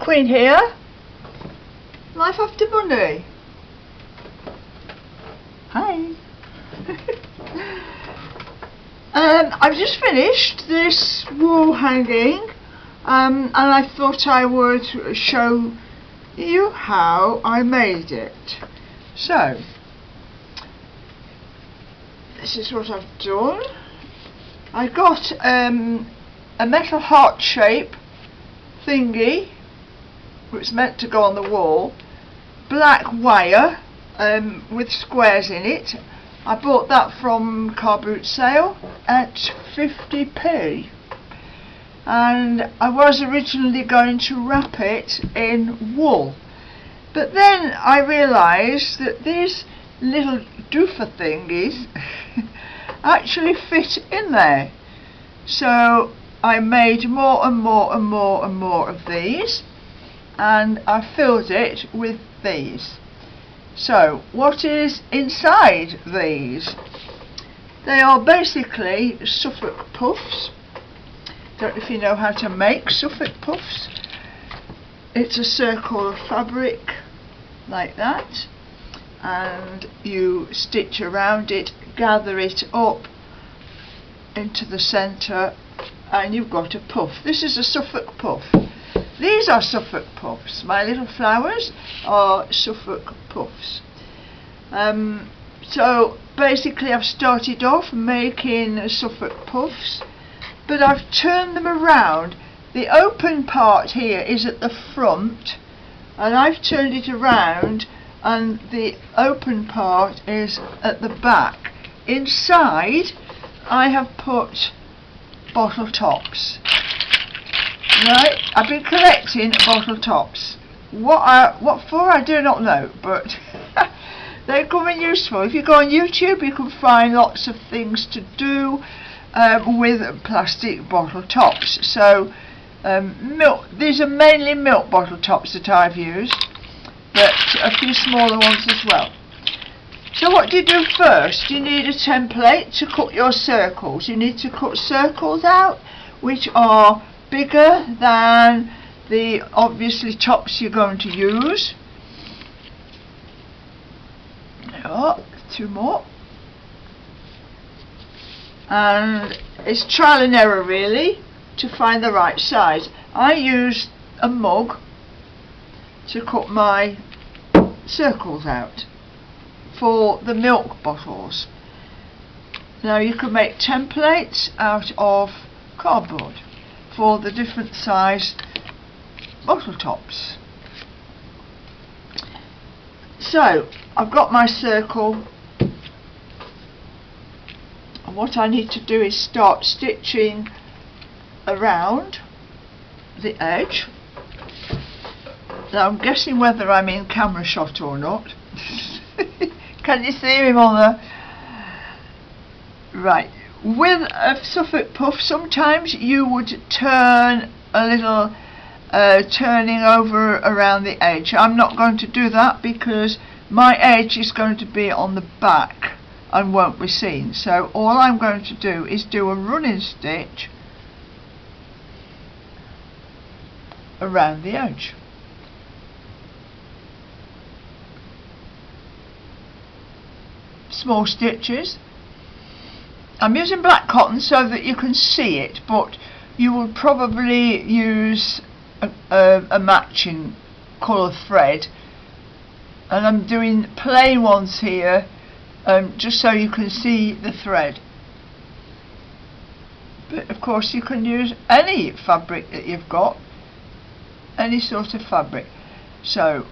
Queen here. Life After Monday. Hi. I've just finished this wall hanging, and I thought I would show you how I made it. So, this is what I've done. I got a metal heart shape thingy, which is meant to go on the wall, black wire with squares in it. I bought that from car boot sale at 50p, and I was originally going to wrap it in wool, but then I realised that these little doofer thingies actually fit in there, so I made more and more and more and more of these, and I filled it with these. So what is inside these? They are basically Suffolk puffs. Don't know if you know how to make Suffolk puffs. It's a circle of fabric like that, and you stitch around it, gather it up into the centre, and you've got a puff. This is a Suffolk puff. These are Suffolk puffs. My little flowers are Suffolk puffs. So basically I've started off making Suffolk puffs, but I've turned them around. The open part here is at the front, and I've turned it around, and the open part is at the back. Inside I have put bottle tops. Right, I've been collecting bottle tops. What for I do not know, but they come in useful. If you go on YouTube, you can find lots of things to do with plastic bottle tops. So these are mainly milk bottle tops that I've used, but a few smaller ones as well. So what do you do first? You need a template to cut your circles. You need to cut circles out which are bigger than the obviously tops you're going to use. Oh, two more. And it's trial and error really to find the right size. I used a mug to cut my circles out for the milk bottles. Now you can make templates out of cardboard for the different size bottle tops. So I've got my circle, and what I need to do is start stitching around the edge. Now I'm guessing whether I'm in camera shot or not. Can you see him on the right? With a Suffolk puff, sometimes you would turn a little turning over around the edge. I'm not going to do that because my edge is going to be on the back and won't be seen. So all I'm going to do is do a running stitch around the edge. Small stitches. I'm using black cotton so that you can see it, but you will probably use a matching colour thread, and I'm doing plain ones here just so you can see the thread. But of course you can use any fabric that you've got, any sort of fabric. So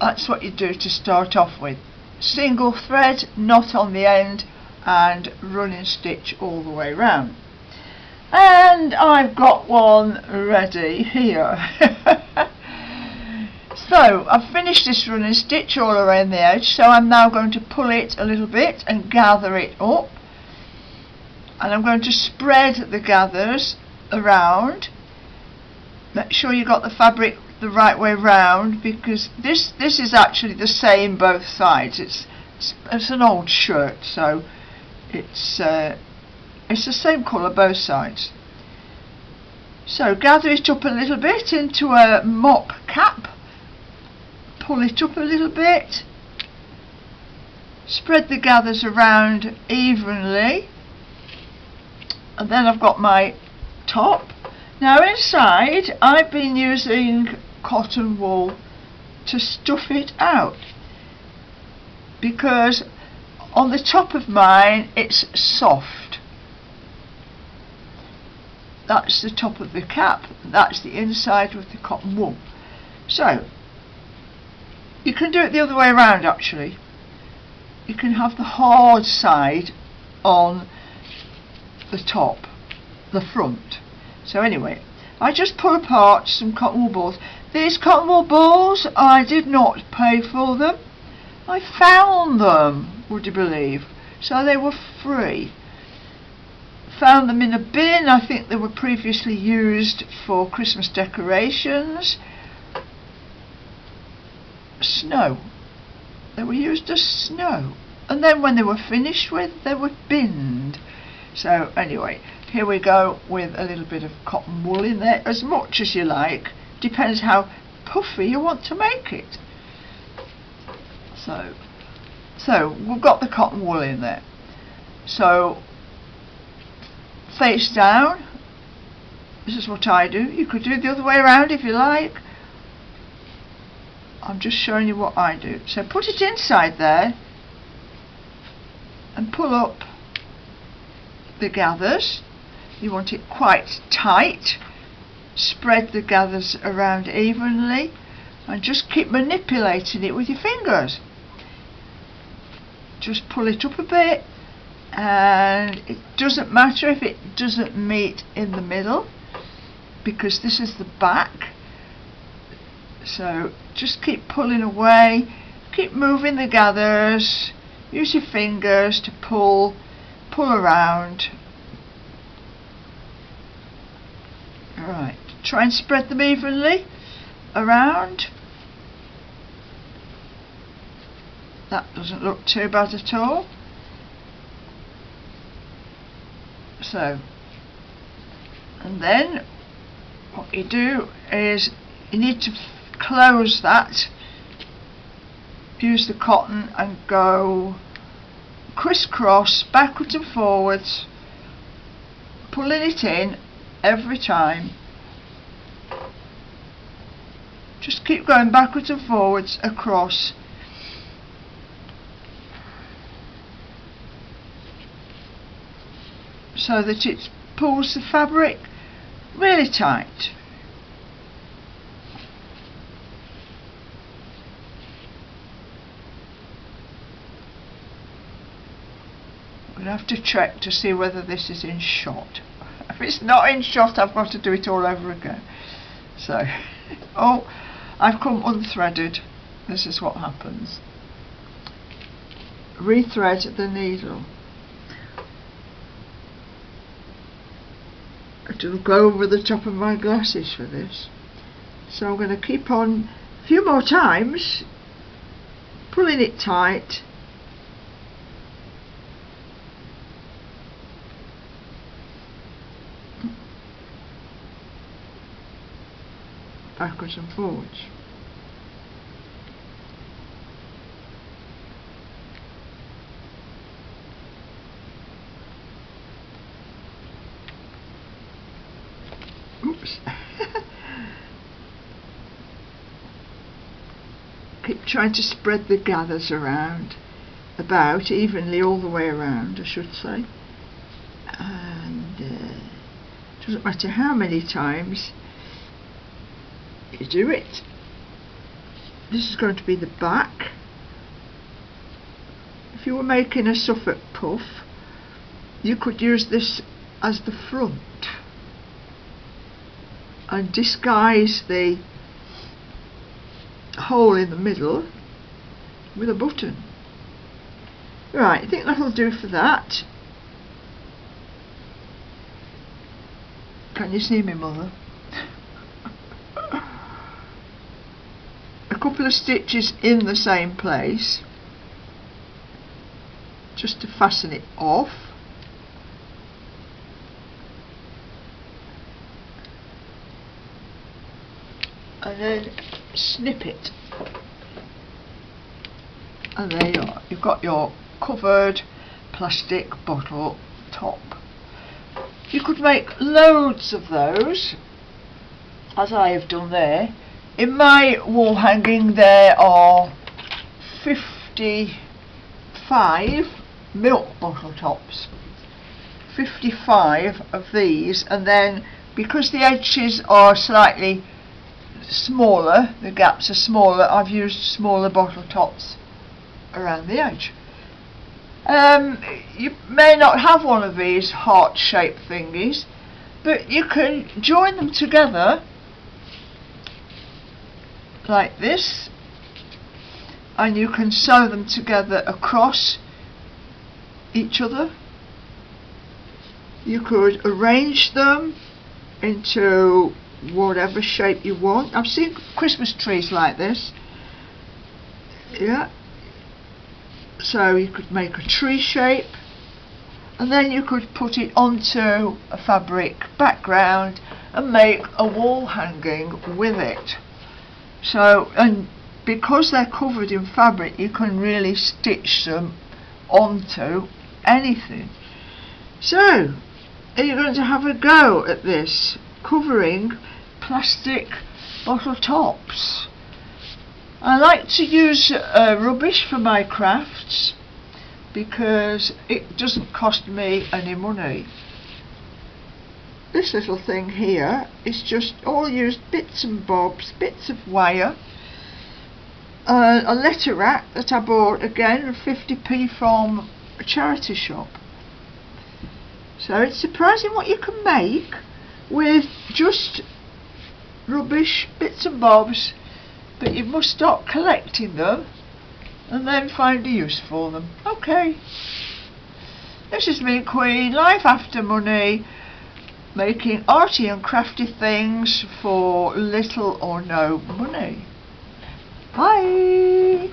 that's what you do to start off with. Single thread, knot on the end, and running stitch all the way round. And I've got one ready here. So I've finished this running stitch all around the edge, so I'm now going to pull it a little bit and gather it up, and I'm going to spread the gathers around. Make sure you got the fabric the right way round, because this is actually the same both sides. It's an old shirt, so it's the same colour both sides. So gather it up a little bit into a mop cap, pull it up a little bit, spread the gathers around evenly, and then I've got my top. Now inside I've been using cotton wool to stuff it out, because on the top of mine it's soft. That's the top of the cap, that's the inside with the cotton wool. So you can do it the other way around actually. You can have the hard side on the top, the front. So anyway, I just pull apart some cotton wool balls. These cotton wool balls, I did not pay for them. I found them, would you believe? So they were free. Found them in a bin. I think they were previously used for Christmas decorations. Snow. They were used as snow. And then when they were finished with, they were binned. So anyway, here we go with a little bit of cotton wool in there, as much as you like. Depends how puffy you want to make it. So we've got the cotton wool in there. So face down, this is what I do. You could do it the other way around if you like. I'm just showing you what I do. So put it inside there and pull up the gathers. You want it quite tight. Spread the gathers around evenly and just keep manipulating it with your fingers. Just pull it up a bit, and it doesn't matter if it doesn't meet in the middle, because this is the back. So just keep pulling away, keep moving the gathers, use your fingers to pull around. Alright, try and spread them evenly around. That doesn't look too bad at all. So, and then what you do is you need to close that. Use the cotton and go crisscross, backwards and forwards, pulling it in every time. Just keep going backwards and forwards across. So that it pulls the fabric really tight. We'll have to check to see whether this is in shot. If it's not in shot, I've got to do it all over again. So, oh, I've come unthreaded. This is what happens. Rethread the needle. To go over the top of my glasses for this, so I'm going to keep on a few more times, pulling it tight, backwards and forwards. Oops. Keep trying to spread the gathers around, about evenly all the way around, I should say. And doesn't matter how many times you do it. This is going to be the back. If you were making a Suffolk puff, you could use this as the front and disguise the hole in the middle with a button. Right, I think that'll do for that. Can you see me, Mother? A couple of stitches in the same place just to fasten it off. and then snip it, and there you are. You've got your covered plastic bottle top. You could make loads of those, as I have done there. In my wall hanging there are 55 milk bottle tops, 55 of these, and then because the edges are slightly smaller, the gaps are smaller, I've used smaller bottle tops around the edge. You may not have one of these heart-shaped thingies, but you can join them together like this, and you can sew them together across each other. You could arrange them into whatever shape you want. I've seen Christmas trees like this. Yeah. So you could make a tree shape, and then you could put it onto a fabric background and make a wall hanging with it. So, and because they're covered in fabric, you can really stitch them onto anything. So, are you going to have a go at this, covering plastic bottle tops? I like to use rubbish for my crafts because it doesn't cost me any money. This little thing here is just all used bits and bobs, bits of wire, a letter rack that I bought again for 50p from a charity shop. So it's surprising what you can make with just rubbish, bits and bobs, but you must start collecting them and then find a use for them. Okay, this is me, Queen, Life After Money, making arty and crafty things for little or no money. Bye.